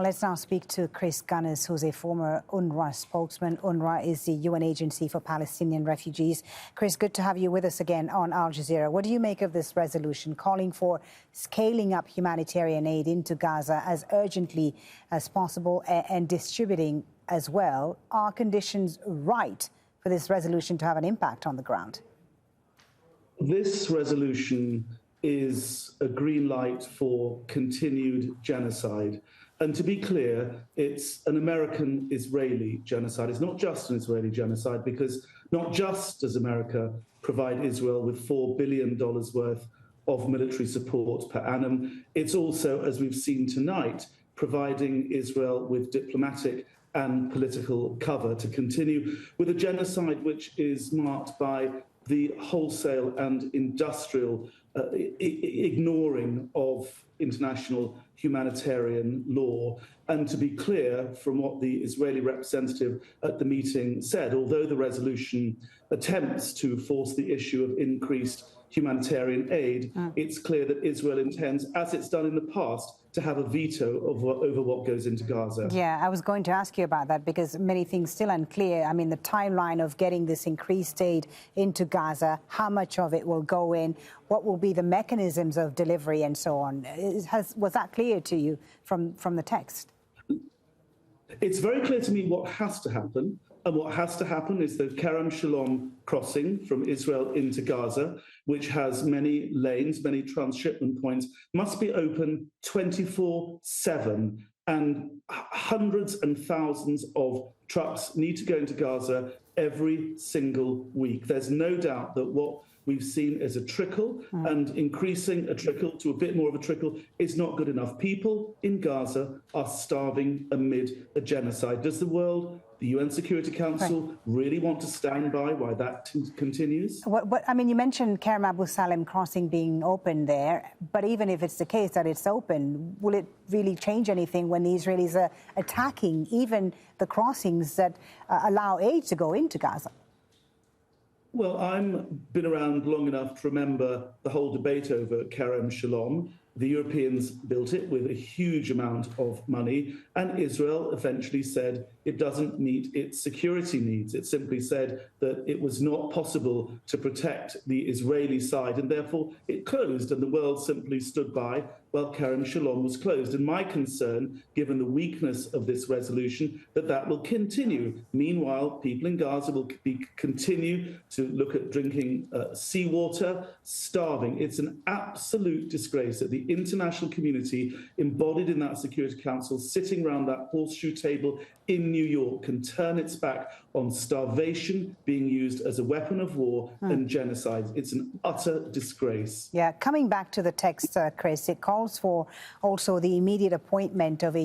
Well, let's now speak to Chris Gunness, who's a former UNRWA spokesman. UNRWA is the UN agency for Palestinian refugees. Chris, good to have you with us again on Al Jazeera. What do you make of this resolution calling for scaling up humanitarian aid into Gaza as urgently as possible and distributing as well? Are conditions right for this resolution to have an impact on the ground? This resolution is a green light for continued genocide. And to be clear, it's an American-Israeli genocide. It's not just an Israeli genocide, because not just does America provide Israel with $4 billion worth of military support per annum, it's also, as we've seen tonight, providing Israel with diplomatic and political cover to continue with a genocide which is marked by the wholesale and industrial ignoring of international humanitarian law. And to be clear, from what the Israeli representative at the meeting said, although the resolution attempts to force the issue of increased humanitarian aid, it's clear that Israel intends, as it's done in the past, to have a veto over what goes into Gaza. Yeah, I was going to ask you about that, because many things still unclear. I mean, the timeline of getting this increased aid into Gaza, how much of it will go in, what will be the mechanisms of delivery and so on. Was that clear to you from the text? It's very clear to me what has to happen. And what has to happen is the Kerem Shalom crossing from Israel into Gaza, which has many lanes, many transshipment points, must be open 24/7. And hundreds and thousands of trucks need to go into Gaza every single week. There's no doubt that what we've seen is a trickle, and increasing a trickle to a bit more of a trickle is not good enough. People in Gaza are starving amid a genocide. Does the world, the UN Security Council, really want to stand by while that continues? I mean, you mentioned Kerem Abu Salem crossing being open there, but even if it's the case that it's open, will it really change anything when the Israelis are attacking even the crossings that allow aid to go into Gaza? Well, I've been around long enough to remember the whole debate over Kerem Shalom. The Europeans built it with a huge amount of money, and Israel eventually said it doesn't meet its security needs. It simply said that it was not possible to protect the Israeli side, and therefore it closed, and the world simply stood by while Kerem Shalom was closed. And my concern, given the weakness of this resolution, that will continue. Meanwhile, people in Gaza will continue to look at drinking seawater, starving. It's an absolute disgrace that the international community, embodied in that Security Council, sitting around that horseshoe table in New York, can turn its back on starvation being used as a weapon of war and genocide. It's an utter disgrace. Yeah, coming back to the text, Chris, it calls for also the immediate appointment of a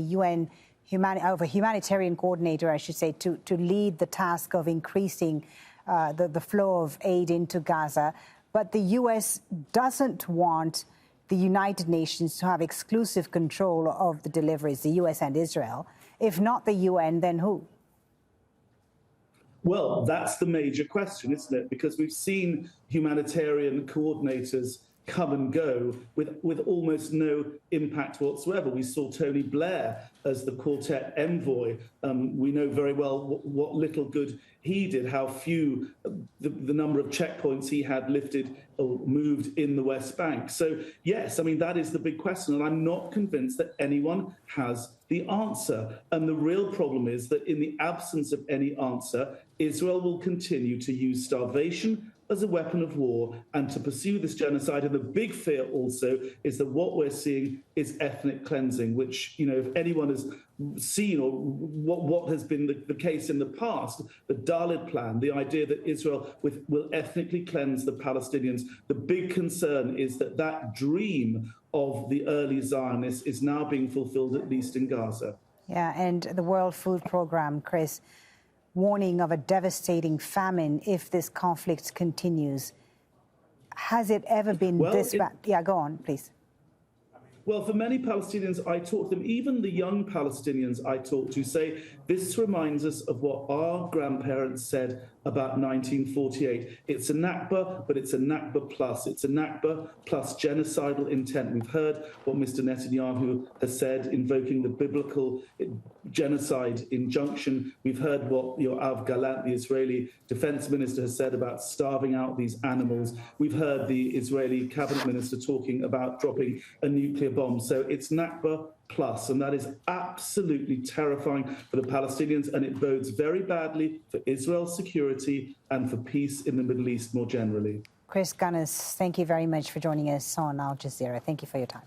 humanitarian coordinator, I should say, to lead the task of increasing the flow of aid into Gaza. But the U.S. doesn't want the United Nations to have exclusive control of the deliveries, the U.S. and Israel. If not the UN, then who? Well, that's the major question, isn't it? Because we've seen humanitarian coordinators come and go with almost no impact whatsoever. We saw Tony Blair as the quartet envoy. We know very well what little good he did, how few, the number of checkpoints he had lifted or moved in the West Bank. So, yes, I mean, that is the big question. And I'm not convinced that anyone has the answer. And the real problem is that in the absence of any answer, Israel will continue to use starvation as a weapon of war and to pursue this genocide. And the big fear also is that what we're seeing is ethnic cleansing, which, you know, if anyone has seen or what has been the case in the past, the Dalit plan, the idea that Israel will ethnically cleanse the Palestinians, the big concern is that that dream of the early Zionists is now being fulfilled, at least in Gaza. Yeah, and the World Food Programme, Chris, warning of a devastating famine if this conflict continues. Has it ever been this bad? Yeah, go on, please. Well, for many Palestinians I talk to them, even the young Palestinians I talk to, say this reminds us of what our grandparents said about 1948. It's a Nakba, but it's a Nakba plus. It's a Nakba plus genocidal intent. We've heard what Mr. Netanyahu has said, invoking the biblical genocide injunction. We've heard what Yoav Gallant, the Israeli defense minister, has said about starving out these animals. We've heard the Israeli cabinet minister talking about dropping a nuclear bomb. So it's Nakba plus, and that is absolutely terrifying for the Palestinians, and it bodes very badly for Israel's security and for peace in the Middle East more generally. Chris Gunness, thank you very much for joining us on Al Jazeera. Thank you for your time.